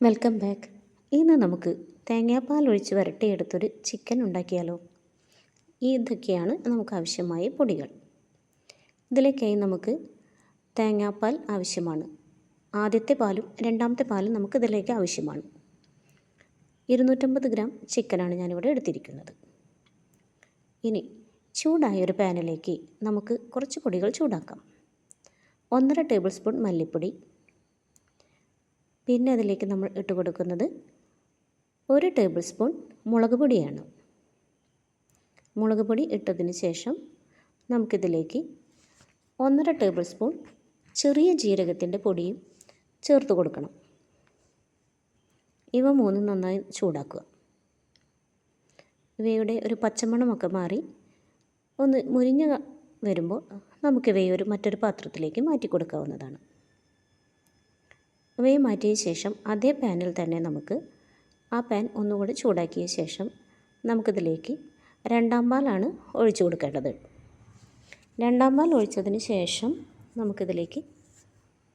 Welcome back. ഇന്ന് നമുക്ക് തേങ്ങാപ്പാൽ ഒഴിച്ച് വരട്ടിയെടുത്തൊരു ചിക്കൻ ഉണ്ടാക്കിയാലോ. ഇതൊക്കെയാണ് നമുക്ക് ആവശ്യമായ പൊടികൾ. ഇതിലേക്കായി നമുക്ക് തേങ്ങാപ്പാൽ ആവശ്യമാണ്. ആദ്യത്തെ പാലും രണ്ടാമത്തെ പാലും നമുക്ക് ഇതിലേക്ക് ആവശ്യമാണ്. 250 ഗ്രാം ചിക്കനാണ് ഞാനിവിടെ എടുത്തിരിക്കുന്നത്. ഇനി ചൂടായ ഒരു പാനിലേക്ക് നമുക്ക് കുറച്ച് പൊടികൾ ചൂടാക്കാം. 1.5 ടേബിൾ സ്പൂൺ മല്ലിപ്പൊടി, പിന്നെ അതിലേക്ക് നമ്മൾ ഇട്ട് കൊടുക്കുന്നത് 1 ടേബിൾ സ്പൂൺ മുളക് പൊടിയാണ്. മുളക് പൊടി ഇട്ടതിന് ശേഷം നമുക്കിതിലേക്ക് 1.5 ടേബിൾ സ്പൂൺ ചെറിയ ജീരകത്തിൻ്റെ പൊടിയും ചേർത്ത് കൊടുക്കണം. ഇവ മൂന്നും നന്നായി ചൂടാക്കുക. ഇവയുടെ ഒരു പച്ചമണമൊക്കെ മാറി ഒന്ന് മുരിഞ്ഞ് വരുമ്പോൾ നമുക്കിവയെ മറ്റൊരു പാത്രത്തിലേക്ക് മാറ്റി കൊടുക്കാവുന്നതാണ്. ഇവയെ മാറ്റിയ ശേഷം അതേ പാനിൽ തന്നെ നമുക്ക് ആ പാൻ ഒന്നുകൂടി ചൂടാക്കിയ ശേഷം നമുക്കിതിലേക്ക് രണ്ടാം പാലാണ് ഒഴിച്ചു കൊടുക്കേണ്ടത്. രണ്ടാം പാൽ ഒഴിച്ചതിന് ശേഷം നമുക്കിതിലേക്ക്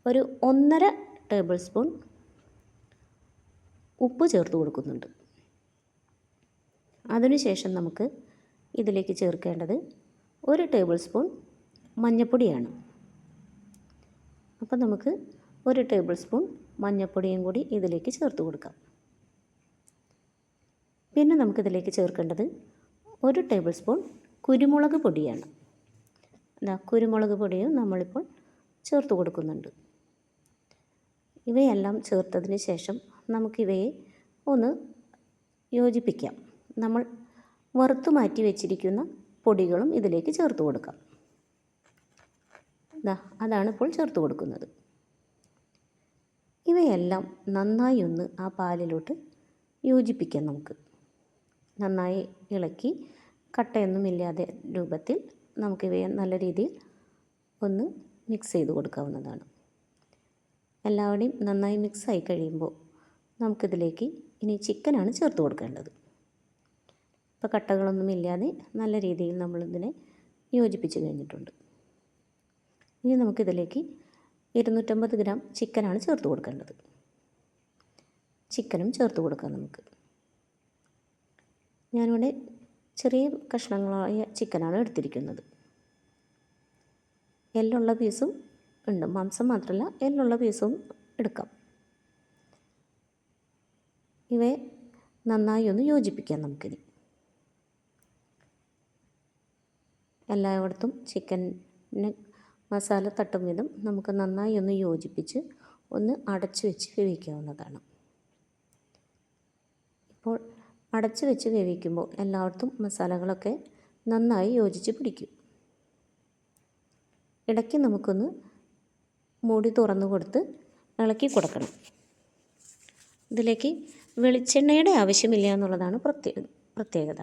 ഒരു 1.5 ടേബിൾ സ്പൂൺ ഉപ്പ് ചേർത്ത് കൊടുക്കുന്നുണ്ട്. അതിനുശേഷം നമുക്ക് ഇതിലേക്ക് ചേർക്കേണ്ടത് 1 ടേബിൾ സ്പൂൺ മഞ്ഞൾപ്പൊടിയാണ്. അപ്പോൾ നമുക്ക് 1 ടേബിൾ സ്പൂൺ മഞ്ഞൾപ്പൊടിയും കൂടി ഇതിലേക്ക് ചേർത്ത് കൊടുക്കാം. പിന്നെ നമുക്കിതിലേക്ക് ചേർക്കേണ്ടത് 1 ടേബിൾ സ്പൂൺ കുരുമുളക് പൊടിയാണ്. കുരുമുളക് പൊടിയും നമ്മളിപ്പോൾ ചേർത്ത് കൊടുക്കുന്നുണ്ട്. ഇവയെല്ലാം ചേർത്തതിന് ശേഷം നമുക്കിവയെ ഒന്ന് യോജിപ്പിക്കാം. നമ്മൾ വറുത്ത് മാറ്റി വെച്ചിരിക്കുന്ന പൊടികളും ഇതിലേക്ക് ചേർത്ത് കൊടുക്കാം. അതാണ് ഇപ്പോൾ ചേർത്ത് കൊടുക്കുന്നത്. ഇവയെല്ലാം നന്നായി ഒന്ന് ആ പാലിലോട്ട് യോജിപ്പിക്കാം. നമുക്ക് നന്നായി ഇളക്കി കട്ടയൊന്നുമില്ലാതെ രൂപത്തിൽ നമുക്കിവയെ നല്ല രീതിയിൽ ഒന്ന് മിക്സ് ചെയ്ത് കൊടുക്കാവുന്നതാണ്. എല്ലാവരുടെയും നന്നായി മിക്സായി കഴിയുമ്പോൾ നമുക്കിതിലേക്ക് ഇനി ചിക്കനാണ് ചേർത്ത് കൊടുക്കേണ്ടത്. ഇപ്പോൾ കട്ടകളൊന്നുമില്ലാതെ നല്ല രീതിയിൽ നമ്മളിതിനെ യോജിപ്പിച്ച് കഴിഞ്ഞിട്ടുണ്ട്. ഇനി നമുക്കിതിലേക്ക് 250 ഗ്രാം ചിക്കനാണ് ചേർത്ത് കൊടുക്കേണ്ടത്. ചിക്കനും ചേർത്ത് കൊടുക്കാം നമുക്ക്. ഞാനിവിടെ ചെറിയ കഷ്ണങ്ങളായ ചിക്കനാണ് എടുത്തിരിക്കുന്നത്. എല്ലുള്ള പീസും ഉണ്ട്, മാംസം മാത്രമല്ല എല്ലുള്ള പീസും എടുക്കാം. ഇവയെ നന്നായി ഒന്ന് യോജിപ്പിക്കാം നമുക്കിനി. എല്ലായിടത്തും ചിക്കന് മസാല തട്ടും വിധം നമുക്ക് നന്നായി ഒന്ന് യോജിപ്പിച്ച് ഒന്ന് അടച്ചു വെച്ച് വേവിക്കാവുന്നതാണ്. ഇപ്പോൾ അടച്ചു വെച്ച് വേവിക്കുമ്പോൾ എല്ലായിടത്തും മസാലകളൊക്കെ നന്നായി യോജിച്ച് പിടിക്കും. ഇടയ്ക്ക് നമുക്കൊന്ന് മൂടി തുറന്നു കൊടുത്ത് ഇളക്കി കൊടുക്കണം. ഇതിലേക്ക് വെളിച്ചെണ്ണയുടെ ആവശ്യമില്ല എന്നുള്ളതാണ് പ്രത്യേകത.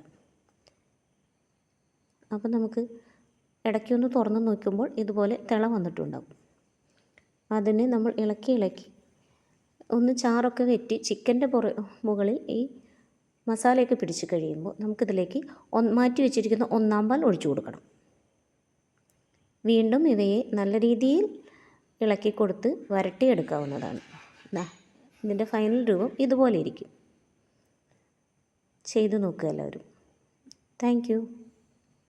അപ്പോൾ നമുക്ക് ഇടയ്ക്കൊന്ന് തുറന്ന് നോക്കുമ്പോൾ ഇതുപോലെ തിള വന്നിട്ടുണ്ടാവും. അതിനെ നമ്മൾ ഇളക്കി ഒന്ന് ചാറൊക്കെ വെറ്റി ചിക്കൻ്റെ മുകളിൽ ഈ മസാലയൊക്കെ പിടിച്ച് കഴിയുമ്പോൾ നമുക്കിതിലേക്ക് മാറ്റി വെച്ചിരിക്കുന്ന 1-ാം പാൽ ഒഴിച്ചു കൊടുക്കണം. വീണ്ടും ഇവയെ നല്ല രീതിയിൽ ഇളക്കി കൊടുത്ത് വരട്ടിയെടുക്കാവുന്നതാണ്. ഇതിൻ്റെ ഫൈനൽ രൂപം ഇതുപോലെ ഇരിക്കും. ചെയ്തു നോക്കുക എല്ലാവരും. Thank you.